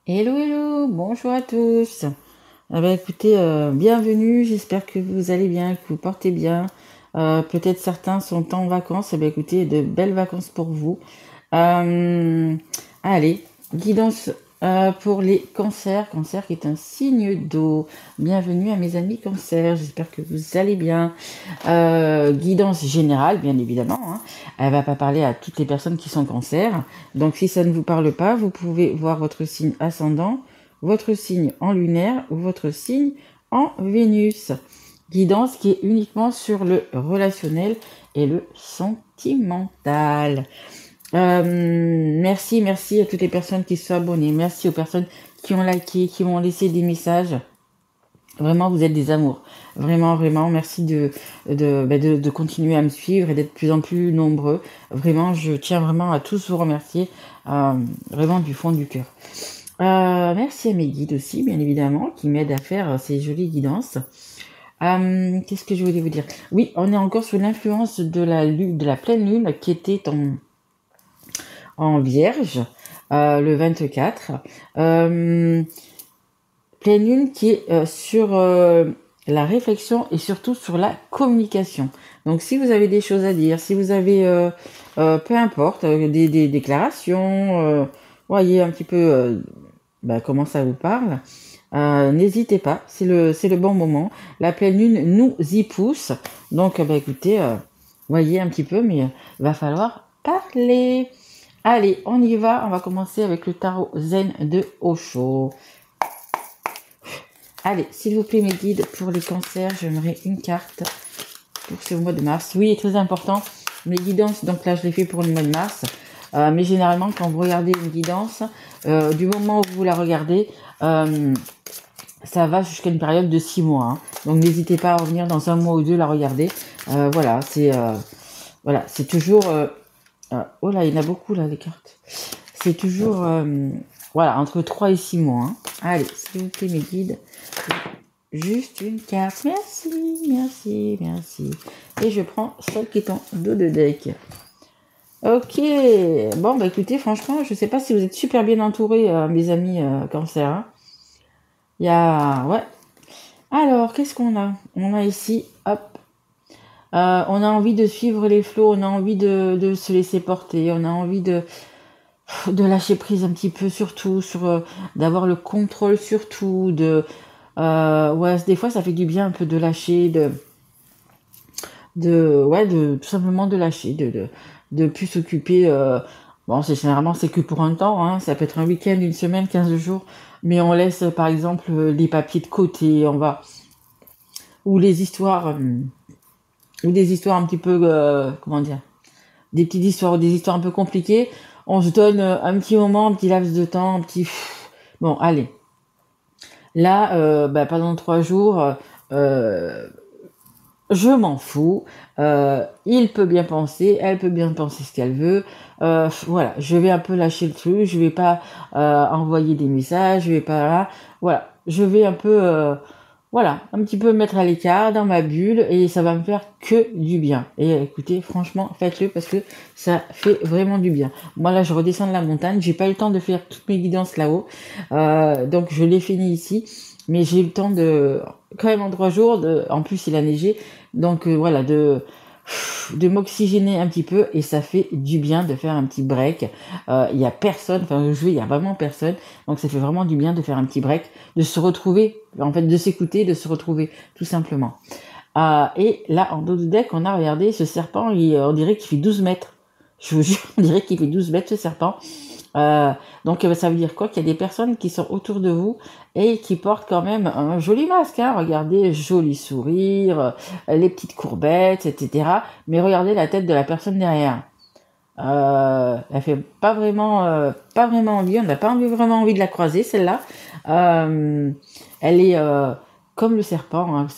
Hello, hello, bonjour à tous. Écoutez, bienvenue, j'espère que vous allez bien, que vous portez bien. Peut-être certains sont en vacances, écoutez, de belles vacances pour vous. Euh, Allez, guidance pour les cancers, cancer qui est un signe d'eau. Bienvenue à mes amis cancers, j'espère que vous allez bien. Guidance générale, bien évidemment, hein. Elle va pas parler à toutes les personnes qui sont cancer. Donc si ça ne vous parle pas, vous pouvez voir votre signe ascendant, votre signe en lunaire ou votre signe en Vénus. Guidance qui est uniquement sur le relationnel et le sentimental. Merci à toutes les personnes qui se sont abonnées. Merci aux personnes qui ont liké, qui m'ont laissé des messages. Vraiment, vous êtes des amours. Vraiment, merci de continuer à me suivre et d'être de plus en plus nombreux. Vraiment, je tiens vraiment à tous vous remercier, vraiment du fond du cœur. Merci à mes guides aussi, bien évidemment, qui m'aident à faire ces jolies guidances. Qu'est-ce que je voulais vous dire? Oui, on est encore sous l'influence de la pleine lune qui était en Vierge, le 24. Pleine lune qui est sur la réflexion et surtout sur la communication. Donc si vous avez des choses à dire, si vous avez, peu importe, des déclarations, voyez un petit peu comment ça vous parle, n'hésitez pas, c'est le bon moment. La pleine lune nous y pousse. Donc écoutez, voyez un petit peu, mais va falloir parler. Allez, on y va, on va commencer avec le tarot Zen de Osho. Allez, s'il vous plaît, mes guides, pour les cancers, j'aimerais une carte pour ce mois de mars. Oui, très important, les guidances, donc là, je l'ai fait pour le mois de mars. Mais généralement, quand vous regardez une guidance, du moment où vous la regardez, ça va jusqu'à une période de 6 mois. Hein. Donc, n'hésitez pas à revenir dans un mois ou deux la regarder. Voilà, c'est toujours... oh là, il y en a beaucoup, là, les cartes. C'est toujours... voilà, entre 3 et 6 mois. Hein. Allez, s'il vous plaît, mes guides. Juste une carte. Merci. Et je prends celle qui est en dos de deck. Ok. Bon, écoutez, franchement, je sais pas si vous êtes super bien entourés, mes amis cancer. Hein. Il y a... Ouais. Alors, qu'est-ce qu'on a? On a ici, hop. On a envie de suivre les flots, on a envie de se laisser porter, on a envie de lâcher prise un petit peu surtout, d'avoir le contrôle surtout, ouais, des fois ça fait du bien un peu de lâcher, tout simplement de lâcher, de plus s'occuper. Bon, généralement c'est que pour un temps, hein, ça peut être un week-end, une semaine, 15 jours, mais on laisse par exemple les papiers de côté, ou les histoires, ou des histoires un petit peu, comment dire, des petites histoires ou des histoires un peu compliquées. On se donne un petit moment, un petit laps de temps, un petit... Bon, allez. Là, pendant 3 jours, je m'en fous. Il peut bien penser, elle peut bien penser ce qu'elle veut. Voilà, je vais un peu lâcher le truc. Je vais pas envoyer des messages. Je vais pas... Voilà, je vais un peu... voilà, un petit peu me mettre à l'écart dans ma bulle et ça va me faire que du bien. Et écoutez, franchement, faites-le parce que ça fait vraiment du bien. Moi là, je redescends de la montagne, j'ai pas eu le temps de faire toutes mes guidances là-haut, donc je l'ai fini ici, mais j'ai eu le temps quand même en 3 jours, en plus il a neigé, donc voilà, de m'oxygéner un petit peu et ça fait du bien de faire un petit break. Il y a personne, enfin il y a vraiment personne, donc ça fait vraiment du bien de faire un petit break, de se retrouver, en fait de s'écouter, de se retrouver tout simplement. Et là en dos de deck, on a regardé ce serpent, on dirait qu'il fait 12 mètres. Je vous jure, on dirait qu'il fait 12 mètres ce serpent. Donc ça veut dire quoi? Qu'il y a des personnes qui sont autour de vous et qui portent quand même un joli masque. Hein. Regardez, joli sourire, les petites courbettes, etc. Mais regardez la tête de la personne derrière. Elle fait pas vraiment envie. On n'a pas vraiment envie de la croiser, celle-là. Elle est comme le serpent, hein, vous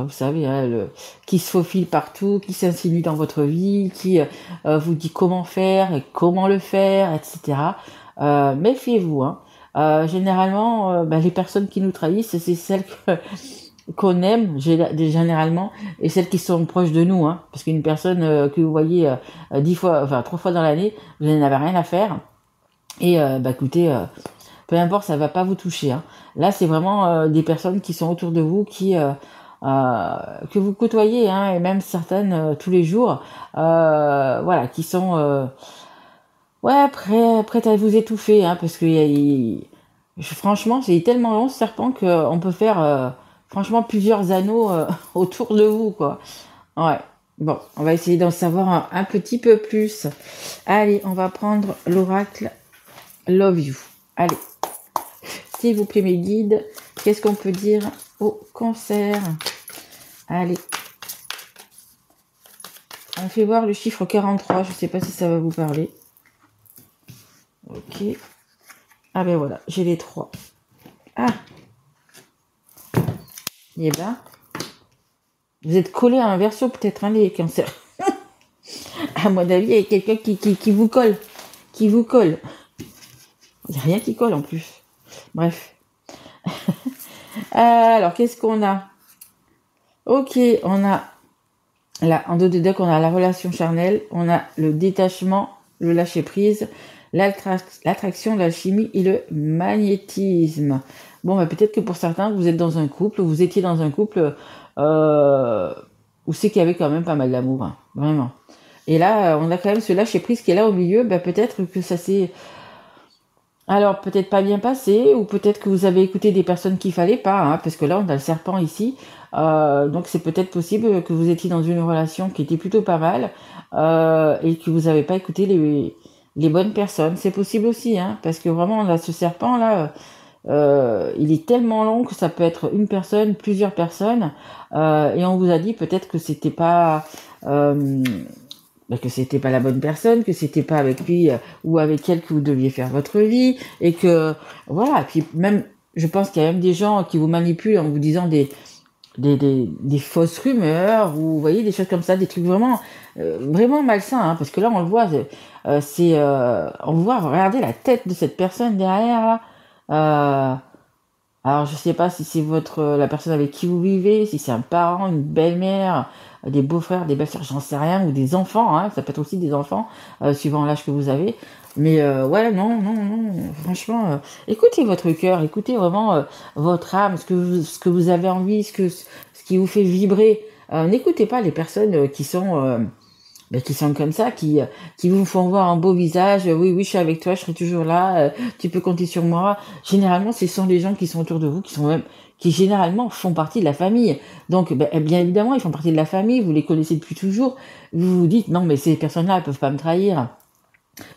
savez, hein, qui se faufile partout, qui s'insinue dans votre vie, qui vous dit comment faire et comment le faire, etc. Méfiez-vous. Hein. Généralement, les personnes qui nous trahissent, c'est celles qu'on aime généralement et celles qui sont proches de nous. Hein, parce qu'une personne que vous voyez 3 fois dans l'année, vous n'en avez rien à faire. Et écoutez, peu importe, ça va pas vous toucher, hein. Là, c'est vraiment des personnes qui sont autour de vous, que vous côtoyez, hein, et même certaines tous les jours, voilà, qui sont ouais, prêtes à vous étouffer, hein, parce que franchement, c'est tellement long ce serpent qu'on peut faire franchement plusieurs anneaux autour de vous, quoi. Ouais. Bon, on va essayer d'en savoir un petit peu plus. Allez, on va prendre l'oracle Love You. Allez, s'il vous plaît, mes guides, qu'est-ce qu'on peut dire au cancer? Allez. On fait voir le chiffre 43. Je ne sais pas si ça va vous parler. Ok. Ah ben voilà, j'ai les 3. Ah. Et ben, vous êtes collés à un verso peut-être, hein, les cancers. À mon avis, il y a quelqu'un qui vous colle. Qui vous colle. Il n'y a rien qui colle en plus. Bref. Alors, qu'est-ce qu'on a? Ok, on a là, en dos de deck, on a la relation charnelle, on a le détachement, le lâcher prise, l'attraction, l'alchimie et le magnétisme. Bon, bah, peut-être que pour certains, vous êtes dans un couple, vous étiez dans un couple où c'est qu'il y avait quand même pas mal d'amour, hein, vraiment. Et là, on a quand même ce lâcher prise qui est là au milieu. Bah, peut-être que ça s'est alors peut-être pas bien passé, ou peut-être que vous avez écouté des personnes qu'il fallait pas, hein, parce que là on a le serpent ici. Donc c'est peut-être possible que vous étiez dans une relation qui était plutôt pas mal, et que vous n'avez pas écouté les bonnes personnes. C'est possible aussi, hein, parce que vraiment on a ce serpent là, il est tellement long que ça peut être une personne, plusieurs personnes, et on vous a dit peut-être que c'était pas que c'était pas la bonne personne, que c'était pas avec lui ou avec elle que vous deviez faire votre vie, et que voilà. Et puis même, je pense qu'il y a même des gens qui vous manipulent en vous disant des fausses rumeurs, ou vous voyez, des choses comme ça, des trucs vraiment vraiment malsains, hein, parce que là on le voit, on voit, regardez la tête de cette personne derrière là. Alors, je sais pas si c'est la personne avec qui vous vivez, si c'est un parent, une belle-mère, des beaux-frères, des belles-sœurs, j'en sais rien, ou des enfants, hein, ça peut être aussi des enfants, suivant l'âge que vous avez. Mais ouais, non, non, non, franchement, écoutez votre cœur, écoutez vraiment votre âme, ce que vous avez envie, ce qui vous fait vibrer. N'écoutez pas les personnes qui sont comme ça, qui vous font voir un beau visage. Oui, oui, je suis avec toi, je serai toujours là, tu peux compter sur moi. Généralement, ce sont les gens qui sont autour de vous, qui généralement font partie de la famille. Donc, bien évidemment, ils font partie de la famille, vous les connaissez depuis toujours. Vous vous dites, non, mais ces personnes-là, elles peuvent pas me trahir.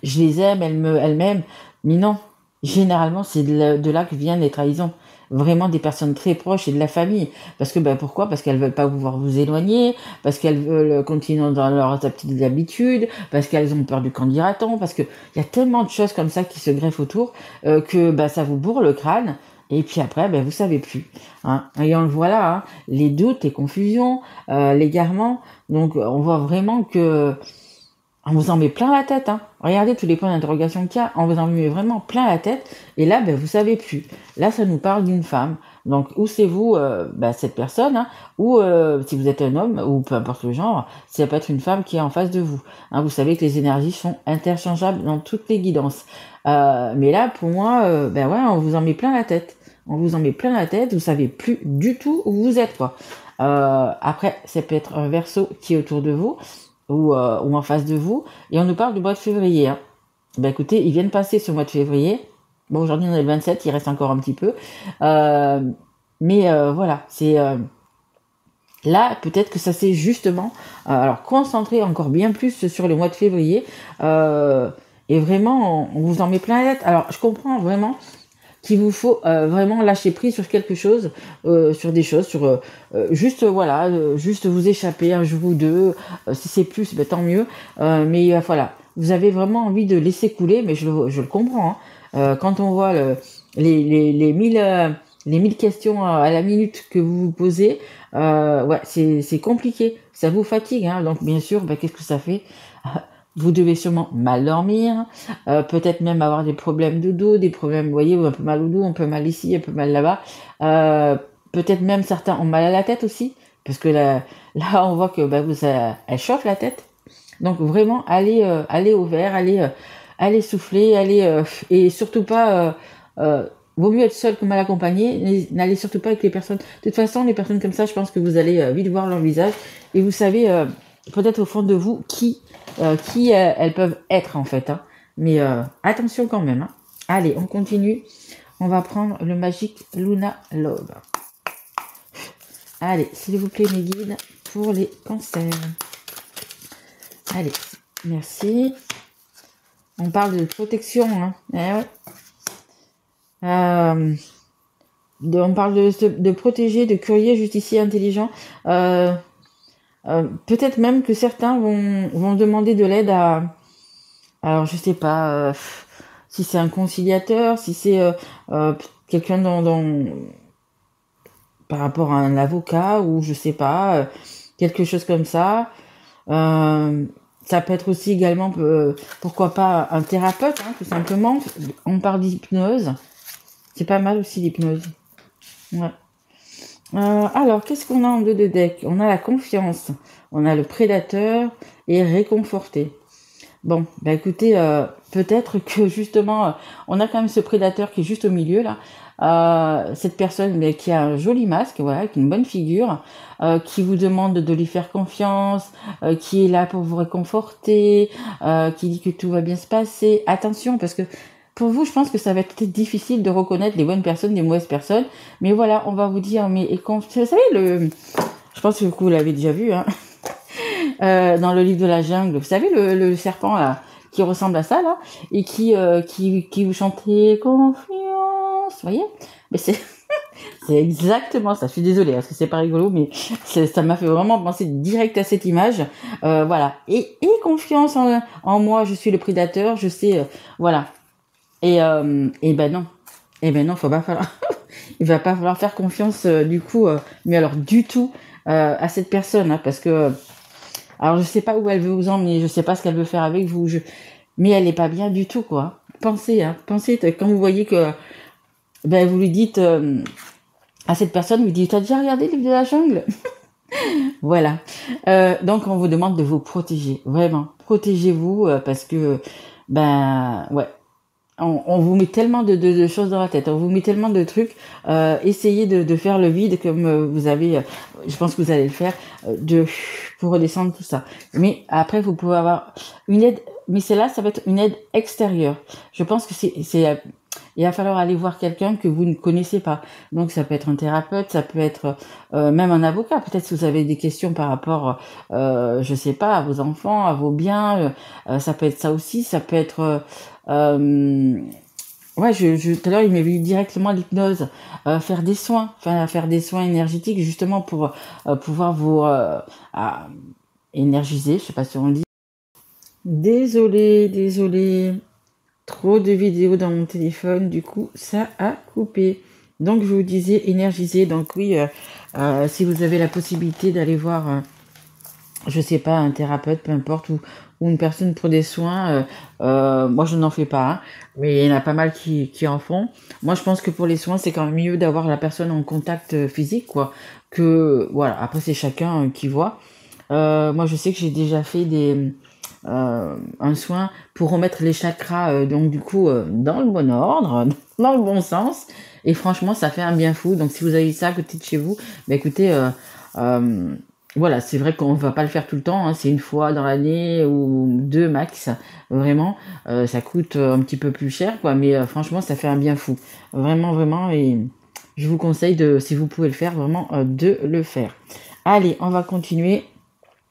Je les aime, elles m'aiment. Mais non, généralement, c'est de là que viennent les trahisons. Vraiment des personnes très proches et de la famille. Parce que, pourquoi? Parce qu'elles veulent pas vous éloigner, parce qu'elles veulent continuer dans leurs petites habitudes, parce qu'elles ont peur du qu'en dira-t-on, parce que il y a tellement de choses comme ça qui se greffent autour, que ça vous bourre le crâne. Et puis après, vous savez plus, hein. Et on le voit là, hein, les doutes, les confusions, l'égarement. Donc, on voit vraiment que on vous en met plein la tête, hein. Regardez tous les points d'interrogation qu'il y a, on vous en met vraiment plein la tête, et là, vous savez plus. Là, ça nous parle d'une femme. Donc, ou c'est vous, cette personne, hein, ou si vous êtes un homme, ou peu importe le genre, ça peut être une femme qui est en face de vous, hein. Vous savez que les énergies sont interchangeables dans toutes les guidances. Mais là, pour moi, ouais, on vous en met plein la tête. On vous en met plein la tête, vous savez plus du tout où vous êtes, quoi. Après, ça peut être un verso qui est autour de vous, ou en face de vous, et on nous parle du mois de février, hein. Écoutez, ils viennent passer ce mois de février. Bon, aujourd'hui on est le 27, il reste encore un petit peu, mais voilà, c'est là peut-être que ça s'est justement alors concentré encore bien plus sur le mois de février, et vraiment on vous en met plein la tête. Alors je comprends vraiment qu'il vous faut vraiment lâcher prise sur quelque chose, sur des choses, sur juste juste vous échapper un jour ou deux, si c'est plus, tant mieux, mais voilà, vous avez vraiment envie de laisser couler, mais je le comprends, hein. Quand on voit les 1000 questions à la minute que vous vous posez, ouais, c'est compliqué, ça vous fatigue, hein. Donc bien sûr, qu'est-ce que ça fait? Vous devez sûrement mal dormir, peut-être même avoir des problèmes de dos, des problèmes, vous voyez, un peu mal au dos, un peu mal ici, un peu mal là-bas. Peut-être même certains ont mal à la tête aussi, parce que là on voit que elle chauffe la tête. Donc vraiment, allez au vert, allez souffler, allez et surtout pas vaut mieux être seul que mal accompagné. N'allez surtout pas avec les personnes. De toute façon, les personnes comme ça, je pense que vous allez vite voir leur visage et vous savez peut-être au fond de vous qui elles peuvent être en fait. Hein. Mais attention quand même. Hein. Allez, on continue. On va prendre le Magic Luna Love. Allez, s'il vous plaît, mes guides, pour les cancers. Allez, merci. On parle de protection. Hein. Ouais. On parle de protéger, de curieux, justicier, intelligent. Peut-être même que certains vont demander de l'aide à... Alors, je sais pas si c'est un conciliateur, si c'est quelqu'un par rapport à un avocat ou je sais pas, quelque chose comme ça. Ça peut être aussi également, pourquoi pas, un thérapeute, hein, tout simplement. On parle d'hypnose. C'est pas mal aussi l'hypnose. Ouais. Alors, qu'est-ce qu'on a en deux de deck? On a la confiance, on a le prédateur et réconforté. Bon, bah écoutez, peut-être que justement, on a quand même ce prédateur qui est juste au milieu là. Cette personne mais qui a un joli masque, voilà, qui a une bonne figure, qui vous demande de lui faire confiance, qui est là pour vous réconforter, qui dit que tout va bien se passer. Attention, parce que pour vous, je pense que ça va être peut-être difficile de reconnaître les bonnes personnes des mauvaises personnes. Mais voilà, on va vous dire, mais vous savez, je pense que vous l'avez déjà vu, hein. Dans le livre de la jungle, vous savez le serpent là, qui ressemble à ça là, et qui vous chantait confiance, vous voyez? Mais c'est c'est exactement ça. Je suis désolée parce que c'est pas rigolo, mais ça m'a fait vraiment penser direct à cette image. Voilà. Et confiance en moi, je suis le prédateur, je sais, voilà. Et ben non. Et ben non, faut pas falloir. Il va pas falloir faire confiance du coup, mais alors du tout à cette personne, hein, parce que alors je sais pas où elle veut vous emmener, je sais pas ce qu'elle veut faire avec vous, mais elle est pas bien du tout quoi. Pensez, hein, pensez quand vous voyez que ben vous lui dites à cette personne, vous dites t'as déjà regardé le livre de la jungle? Voilà. Donc on vous demande de vous protéger, vraiment. Protégez-vous parce que ben ouais. On vous met tellement de choses dans la tête, on vous met tellement de trucs. Essayez de faire le vide comme vous avez, je pense que vous allez le faire, pour redescendre tout ça. Mais après, vous pouvez avoir une aide, mais celle-là, ça va être une aide extérieure. Je pense que il va falloir aller voir quelqu'un que vous ne connaissez pas. Donc ça peut être un thérapeute, ça peut être même un avocat. Peut-être si vous avez des questions par rapport, je sais pas, à vos enfants, à vos biens, ça peut être ça aussi. Ça peut être ouais, tout à l'heure, il m'est venu directement l'hypnose, faire des soins, faire des soins énergétiques justement pour pouvoir vous énergiser. Je sais pas si on le dit. Désolé. Trop de vidéos dans mon téléphone, du coup, ça a coupé. Donc, je vous disais énergiser. Donc, oui, si vous avez la possibilité d'aller voir, je sais pas, un thérapeute, peu importe, ou une personne pour des soins, moi, je n'en fais pas, hein, mais il y en a pas mal qui en font. Moi, je pense que pour les soins, c'est quand même mieux d'avoir la personne en contact physique, quoi. Que, voilà, après, c'est chacun qui voit. Moi, je sais que j'ai déjà fait un soin pour remettre les chakras donc du coup dans le bon ordre, dans le bon sens, et franchement ça fait un bien fou. Donc si vous avez ça à côté de chez vous, bah écoutez, voilà, c'est vrai qu'on va pas le faire tout le temps, hein, c'est une fois dans l'année ou deux max, vraiment. Ça coûte un petit peu plus cher quoi, mais franchement ça fait un bien fou, vraiment, et je vous conseille si vous pouvez le faire, vraiment de le faire. Allez, on va continuer.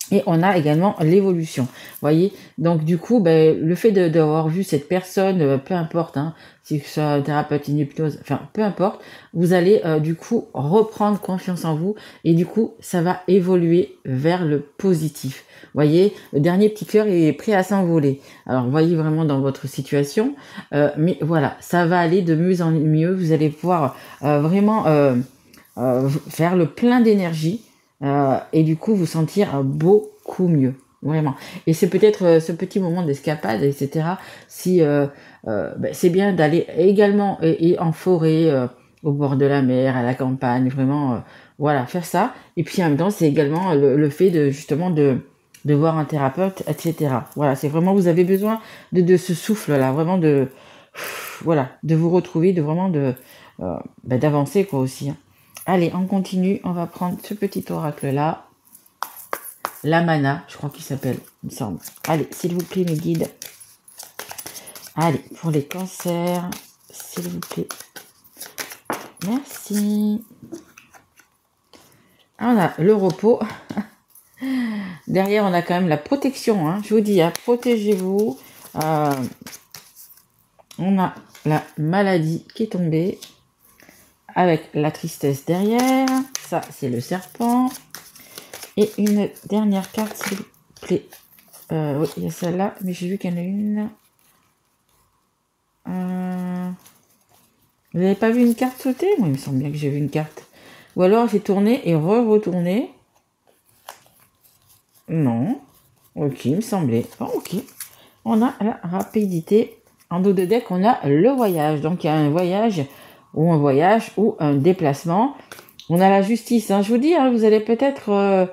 Et on a également l'évolution, voyez. Donc du coup, le fait d'avoir vu cette personne, peu importe, hein, si ce soit un thérapeute, une hypnose, enfin peu importe, vous allez du coup reprendre confiance en vous et du coup ça va évoluer vers le positif. Voyez, le dernier petit cœur est prêt à s'envoler. Alors voyez vraiment dans votre situation, mais voilà, ça va aller de mieux en mieux. Vous allez pouvoir vraiment faire le plein d'énergie. Et du coup vous sentir beaucoup mieux, vraiment. Et c'est peut-être ce petit moment d'escapade, etc. Si c'est bien d'aller également et en forêt, au bord de la mer, à la campagne, vraiment, voilà, faire ça. Et puis en même temps, c'est également le fait de justement de voir un thérapeute, etc. Voilà, c'est vraiment, vous avez besoin de ce souffle là, vraiment voilà, de vous retrouver, de vraiment d'avancer quoi aussi. Hein. Allez, on continue. On va prendre ce petit oracle-là. La mana, je crois qu'il s'appelle, il me semble. Allez, s'il vous plaît, mes guides. Allez, pour les cancers, s'il vous plaît. Merci. On a le repos. Derrière, on a quand même la protection. Hein. Je vous dis, hein, protégez-vous. On a la maladie qui est tombée. Avec la tristesse derrière. Ça, c'est le serpent. Et une dernière carte, s'il vous plaît. Oui, il y a celle-là, mais j'ai vu qu'il y en a une. Vous n'avez pas vu une carte sauter? Moi, il me semble bien que j'ai vu une carte. Ou alors, j'ai tourné et retourné. Non. Ok, il me semblait. Bon, ok. On a la rapidité. En dos de deck, on a le voyage. Donc, il y a un voyage ou un déplacement. On a la justice. Hein. Je vous dis, hein, vous allez peut-être...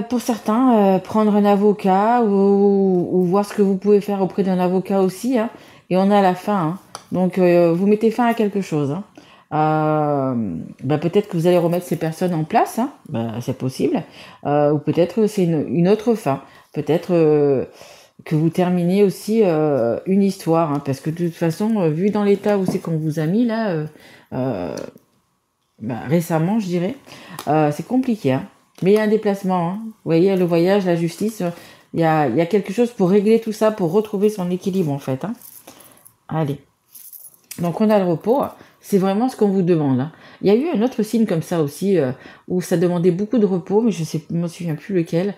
pour certains, prendre un avocat ou voir ce que vous pouvez faire auprès d'un avocat aussi. Hein, et on a la fin. Hein. Donc, vous mettez fin à quelque chose. Hein. Peut-être que vous allez remettre ces personnes en place. Hein, c'est possible. Ou peut-être c'est une autre fin. Peut-être que vous terminez aussi une histoire. Hein, parce que de toute façon, vu dans l'état où c'est qu'on vous a mis là, récemment, je dirais, c'est compliqué. Hein. Mais il y a un déplacement, hein. Vous voyez, le voyage, la justice, il y a quelque chose pour régler tout ça, pour retrouver son équilibre en fait. Hein. Allez. Donc on a le repos, c'est vraiment ce qu'on vous demande. Hein. Il y a eu un autre signe comme ça aussi, où ça demandait beaucoup de repos, mais je ne me souviens plus lequel.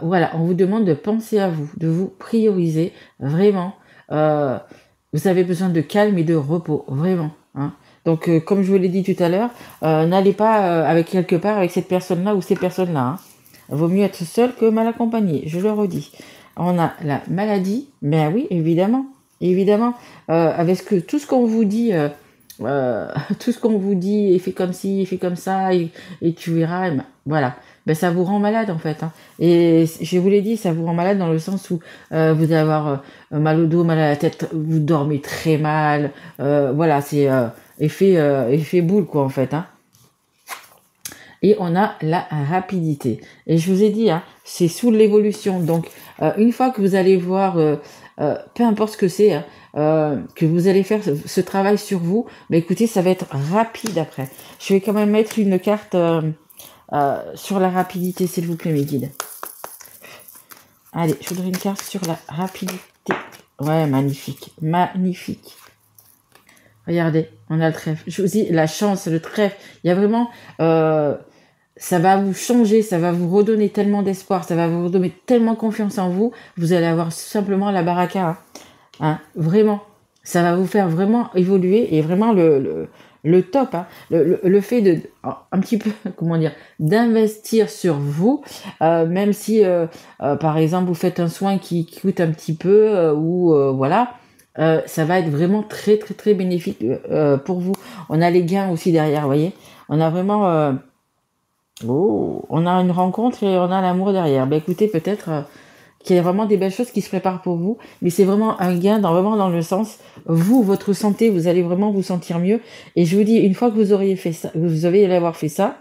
Voilà, on vous demande de penser à vous, de vous prioriser, vraiment. Vous avez besoin de calme et de repos, vraiment. Hein. Donc, comme je vous l'ai dit tout à l'heure, n'allez pas avec cette personne-là ou ces personnes-là. Hein. Vaut mieux être seul que mal accompagné, je le redis. On a la maladie, ben oui, évidemment. Avec tout ce qu'on vous dit, tout ce qu'on vous dit, et fait comme ci, et fait comme ça, et tu verras, voilà. Ben, ça vous rend malade en fait. Hein. Et je vous l'ai dit, ça vous rend malade dans le sens où vous allez avoir mal au dos, mal à la tête, vous dormez très mal. Voilà, c'est... effet boule quoi en fait. Hein. Et on a la rapidité. Et je vous ai dit, hein, c'est sous l'évolution. Donc une fois que vous allez voir, peu importe ce que c'est, hein, que vous allez faire ce travail sur vous, écoutez, ça va être rapide après. Je vais quand même mettre une carte sur la rapidité, s'il vous plaît, mes guides. Allez, je voudrais une carte sur la rapidité. Ouais, magnifique, magnifique. Regardez, on a le trèfle. Je vous dis, la chance, le trèfle. Il y a vraiment... ça va vous changer, ça va vous redonner tellement d'espoir, ça va vous redonner tellement confiance en vous. Vous allez avoir simplement la baraka. Hein. Hein, vraiment. Ça va vous faire vraiment évoluer et vraiment le top. Hein. Le fait de... Un petit peu, comment dire, d'investir sur vous, même si, par exemple, vous faites un soin qui coûte un petit peu ou voilà... ça va être vraiment très très très bénéfique pour vous. On a les gains aussi derrière, vous voyez. On a vraiment... on a une rencontre et on a l'amour derrière. Écoutez, peut-être qu'il y a vraiment des belles choses qui se préparent pour vous, mais c'est vraiment un gain vraiment dans le sens, vous, votre santé, vous allez vraiment vous sentir mieux. Et je vous dis, une fois que vous auriez fait ça, vous allez avoir fait ça,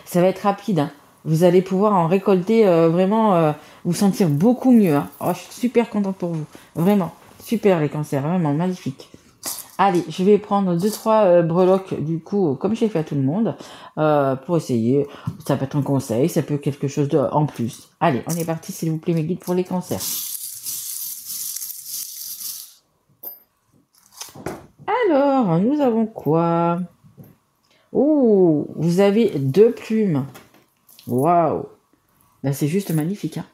ça va être rapide. Hein. Vous allez pouvoir en récolter vraiment, vous sentir beaucoup mieux. Hein. Oh, je suis super contente pour vous, vraiment. Super les cancers, vraiment magnifique. Allez, je vais prendre 2-3 breloques du coup, comme j'ai fait à tout le monde, pour essayer. Ça peut être un conseil, ça peut être quelque chose en plus. Allez, on est parti s'il vous plaît mes guides pour les cancers. Alors, nous avons quoi? Oh, vous avez 2 plumes. Waouh. C'est juste magnifique, hein.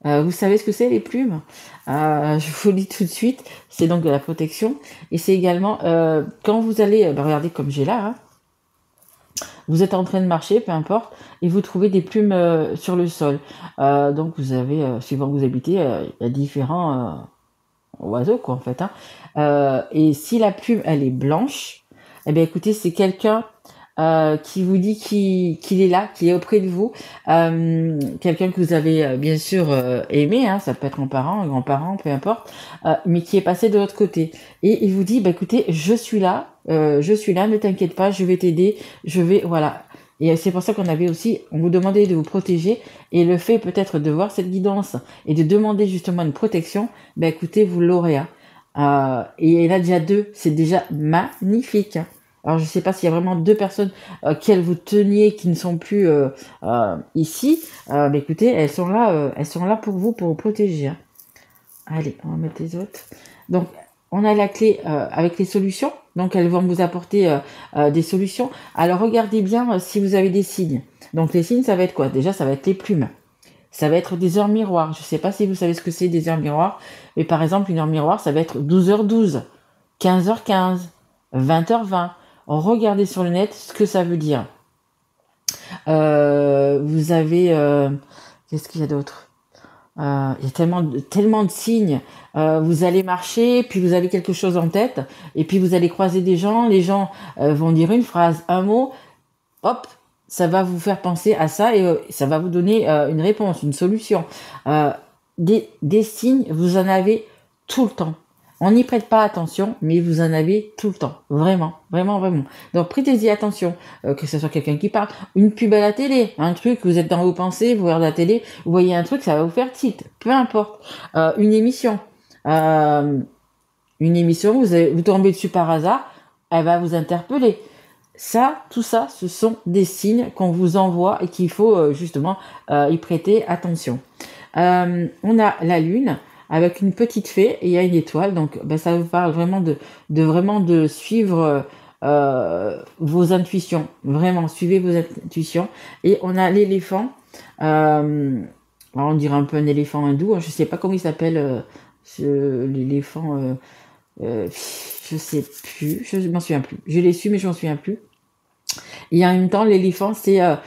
Vous savez ce que c'est les plumes? Je vous le dis tout de suite, c'est donc de la protection et c'est également quand vous allez, regardez comme j'ai là, hein, vous êtes en train de marcher, peu importe, et vous trouvez des plumes sur le sol. Donc vous avez, suivant où vous habitez, il y a différents oiseaux quoi en fait. Hein. Et si la plume elle est blanche, eh bien écoutez, c'est quelqu'un qui vous dit qu'il est là, qu'il est auprès de vous, quelqu'un que vous avez bien sûr aimé, hein, ça peut être un parent, un grand-parent, peu importe, mais qui est passé de l'autre côté. Et il vous dit, bah écoutez, je suis là, ne t'inquiète pas, je vais t'aider, voilà. Et c'est pour ça qu'on avait aussi, on vous demandait de vous protéger, et le fait peut-être de voir cette guidance et de demander justement une protection, bah écoutez, vous l'aurez. Hein. Et il y en a déjà 2, c'est déjà magnifique. Hein. Alors je ne sais pas s'il y a vraiment 2 personnes qu'elles vous teniez qui ne sont plus ici, mais écoutez, elles sont là pour vous protéger. Hein. Allez, on va mettre les autres. Donc on a la clé avec les solutions, donc elles vont vous apporter des solutions. Alors regardez bien si vous avez des signes. Donc les signes, ça va être quoi? Déjà, ça va être les plumes. Ça va être des heures miroirs. Je ne sais pas si vous savez ce que c'est des heures miroirs, mais par exemple, une heure miroir, ça va être 12h12, 15h15, 20h20. Regardez sur le net ce que ça veut dire. Vous avez... qu'est-ce qu'il y a d'autre? Il y a tellement de signes. Vous allez marcher, puis vous avez quelque chose en tête, et puis vous allez croiser des gens. Les gens vont dire une phrase, un mot. Hop, ça va vous faire penser à ça et ça va vous donner une réponse, une solution. Des signes, vous en avez tout le temps. On n'y prête pas attention, mais vous en avez tout le temps. Vraiment, vraiment, vraiment. Donc prêtez-y attention, que ce soit quelqu'un qui parle, une pub à la télé, un truc, vous êtes dans vos pensées, vous regardez la télé, vous voyez un truc, ça va vous faire tilt, peu importe. Une émission, vous tombez dessus par hasard, elle va vous interpeller. Tout ça, ce sont des signes qu'on vous envoie et qu'il faut justement y prêter attention. On a la lune avec une petite fée et il y a une étoile, donc ça vous parle vraiment de suivre vos intuitions. Vraiment, suivez vos intuitions. Et on a l'éléphant, on dirait un peu un éléphant hindou, hein, je sais pas comment il s'appelle l'éléphant, je sais plus, je m'en souviens plus. Je l'ai su mais je m'en souviens plus. Et en même temps, l'éléphant, c'est un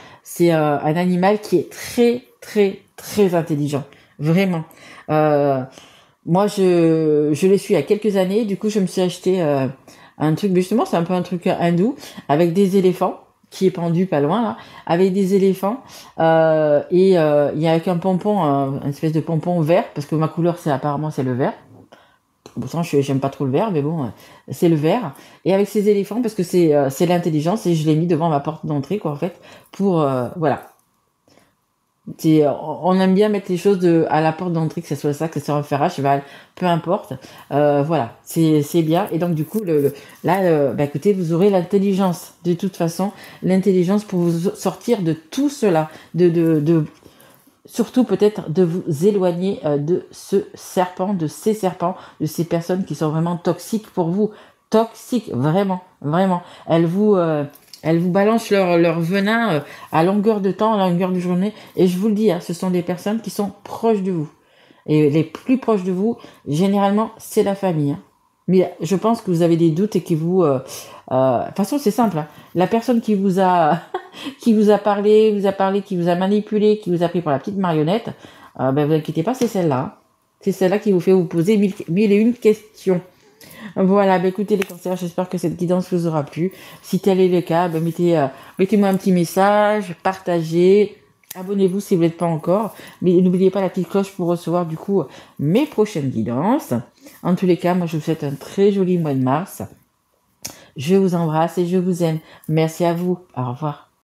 animal qui est très, très, très intelligent. Vraiment. Moi, je l'ai su il y a quelques années. Du coup, je me suis acheté un truc, mais justement, c'est un peu un truc hindou, avec des éléphants, qui est pendu pas loin, là, avec des éléphants. Il y a avec un pompon, une espèce de pompon vert, parce que ma couleur, apparemment, c'est le vert. Pourtant, j'aime pas trop le vert, mais bon, c'est le vert. Et avec ces éléphants, parce que c'est l'intelligence, et je l'ai mis devant ma porte d'entrée, quoi, en fait, pour, voilà. On aime bien mettre les choses à la porte d'entrée, que ce soit ça, que ce soit un fer à cheval, peu importe. Voilà, c'est bien. Et donc, du coup, écoutez, vous aurez l'intelligence, de toute façon, l'intelligence pour vous sortir de tout cela, surtout peut-être de vous éloigner de ces serpents, de ces personnes qui sont vraiment toxiques pour vous. Toxiques, vraiment, vraiment. Elles vous balancent leur venin à longueur de temps, à longueur de journée. Et je vous le dis, hein, ce sont des personnes qui sont proches de vous. Et les plus proches de vous, généralement, c'est la famille. Hein. Mais je pense que vous avez des doutes et que vous... de toute façon, c'est simple. Hein. La personne qui vous a parlé, qui vous a manipulé, qui vous a pris pour la petite marionnette, vous inquiétez pas, c'est celle-là. Hein. C'est celle-là qui vous fait vous poser mille et une questions. Voilà, écoutez les cancers, j'espère que cette guidance vous aura plu. Si tel est le cas, mettez-moi un petit message, partagez, abonnez-vous si vous n'êtes pas encore. Mais n'oubliez pas la petite cloche pour recevoir du coup mes prochaines guidances. En tous les cas, moi je vous souhaite un très joli mois de mars. Je vous embrasse et je vous aime. Merci à vous. Au revoir.